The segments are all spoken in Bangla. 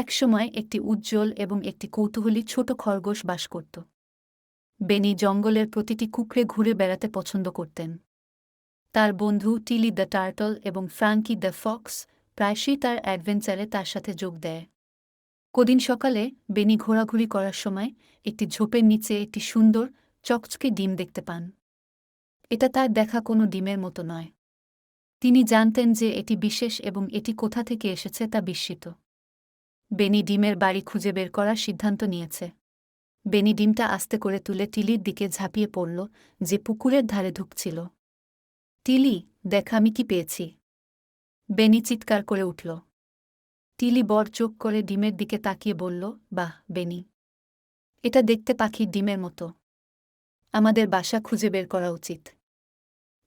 একসময় একটি উজ্জ্বল এবং একটি কৌতূহলী ছোট খরগোশ বাস করত। বেনি জঙ্গলের প্রতিটি কুকড়ে ঘুরে বেড়াতে পছন্দ করতেন। তার বন্ধু টিলি দ্য টার্টল এবং ফ্রাঙ্কি দ্য ফক্স প্রায়শই তার অ্যাডভেঞ্চারে তার সাথে যোগ দেয়। কদিন সকালে বেনি ঘোরাঘুরি করার সময় একটি ঝোপের নিচে একটি সুন্দর চকচকে ডিম দেখতে পান। এটা তার দেখা কোনো ডিমের মতো নয়। তিনি জানতেন যে এটি বিশেষ এবং এটি কোথা থেকে এসেছে তা বিস্মিত। বেনি ডিমের বাড়ি খুঁজে বের করার সিদ্ধান্ত নিয়েছে। বেনি ডিমটা আস্তে করে তুলে টিলির দিকে ঝাঁপিয়ে পড়ল, যে পুকুরের ধারে ঢুকছিল। টিলি, দেখ আমি কি পেয়েছি! বেনি চিৎকার করে উঠল। টিলি বড় চোখ করে ডিমের দিকে তাকিয়ে বলল, বাহ বেনি, এটা দেখতে পাখির ডিমের মতো। আমাদের বাসা খুঁজে বের করা উচিত।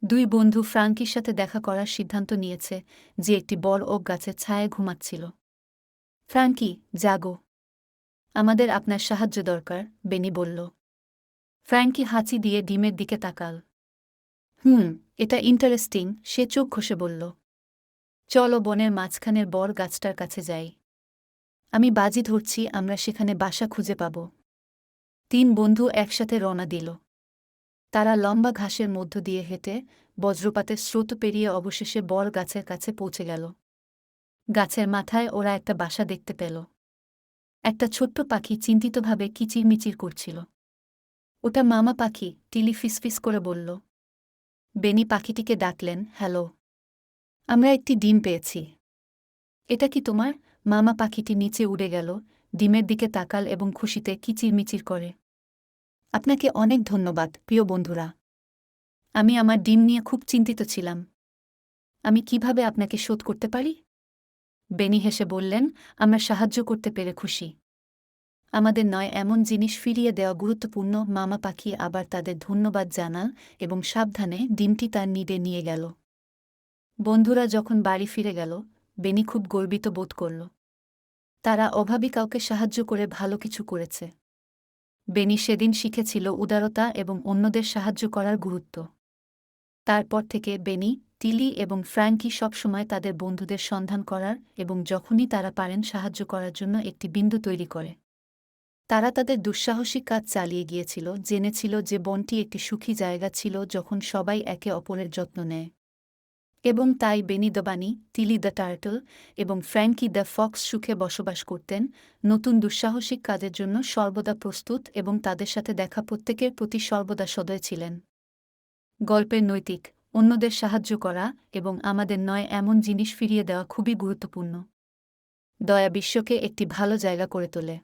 দুই বন্ধু ফ্রাঙ্কির সাথে দেখা করার সিদ্ধান্ত নিয়েছে, যে একটি বড় ওক গাছের ছায়ায় ঘুমাচ্ছিল। ফ্রাঙ্কি, জাগো, আমাদের আপনার সাহায্য দরকার, বেনি বলল। ফ্র্যাঙ্কি হাঁচি দিয়ে ডিমের দিকে তাকাল। এটা ইন্টারেস্টিং, সে চোখ ঘষে বলল। চলো বনের মাঝখানের বড় গাছটার কাছে যাই। আমি বাজি ধরছি আমরা সেখানে বাসা খুঁজে পাব। তিন বন্ধু একসাথে রওনা দিল। তারা লম্বা ঘাসের মধ্য দিয়ে হেঁটে বজ্রপাতের স্রোত পেরিয়ে অবশেষে বড় গাছের কাছে পৌঁছে গেল। গাছের মাথায় ওরা একটা বাসা দেখতে পেল। একটা ছোট্ট পাখি চিন্তিতভাবে কিচিরমিচির করছিল। ওটা মামা পাখি, টিলি ফিসফিস করে বলল। বেনি পাখিটিকে ডাকলেন, হ্যালো, আমরা একটি ডিম পেয়েছি। এটা কি তোমার? মামা পাখিটি নিচে উড়ে গেল, ডিমের দিকে তাকাল এবং খুশিতে কিচিরমিচির করে। আপনাকে অনেক ধন্যবাদ, প্রিয় বন্ধুরা। আমি আমার ডিম নিয়ে খুব চিন্তিত ছিলাম। আমি কিভাবে আপনাকে শোধ করতে পারি? বেনি হেসে বললেন, আমরা সাহায্য করতে পেরে খুশি। আমাদের নয় এমন জিনিস ফিরিয়ে দেওয়া গুরুত্বপূর্ণ। মামা পাখি আবার তাদের ধন্যবাদ জানাল এবং সাবধানে ডিমটি তার নিডে নিয়ে গেল। বন্ধুরা যখন বাড়ি ফিরে গেল, বেনি খুব গর্বিত বোধ করল। তারা অভাবী কাউকে সাহায্য করে ভালো কিছু করেছে। বেনি সেদিন শিখেছিল উদারতা এবং অন্যদের সাহায্য করার গুরুত্ব। তারপর থেকে বেনি, টিলি এবং ফ্র্যাঙ্কি সবসময় তাদের বন্ধুদের সন্ধান করার এবং যখনই তারা পারেন সাহায্য করার জন্য একটি বিন্দু তৈরি করে। তারা তাদের দুঃসাহসিক কাজ চালিয়ে গিয়েছিল, জেনেছিল যে বনটি একটি সুখী জায়গা ছিল যখন সবাই একে অপরের যত্ন নেয়। এবং তাই বেনি দ্য বানি, টিলি দ্য টার্টল এবং ফ্র্যাঙ্কি দ্য ফক্স সুখে বসবাস করতেন, নতুন দুঃসাহসিক কাজের জন্য সর্বদা প্রস্তুত এবং তাদের সাথে দেখা প্রত্যেকের প্রতি সর্বদা সদয় ছিলেন। গল্পের নৈতিক: অন্যদের সাহায্য করা এবং আমাদের নয় এমন জিনিস ফিরিয়ে দেওয়া খুবই গুরুত্বপূর্ণ। দয়া বিশ্বকে একটি ভালো জায়গা করে তোলে।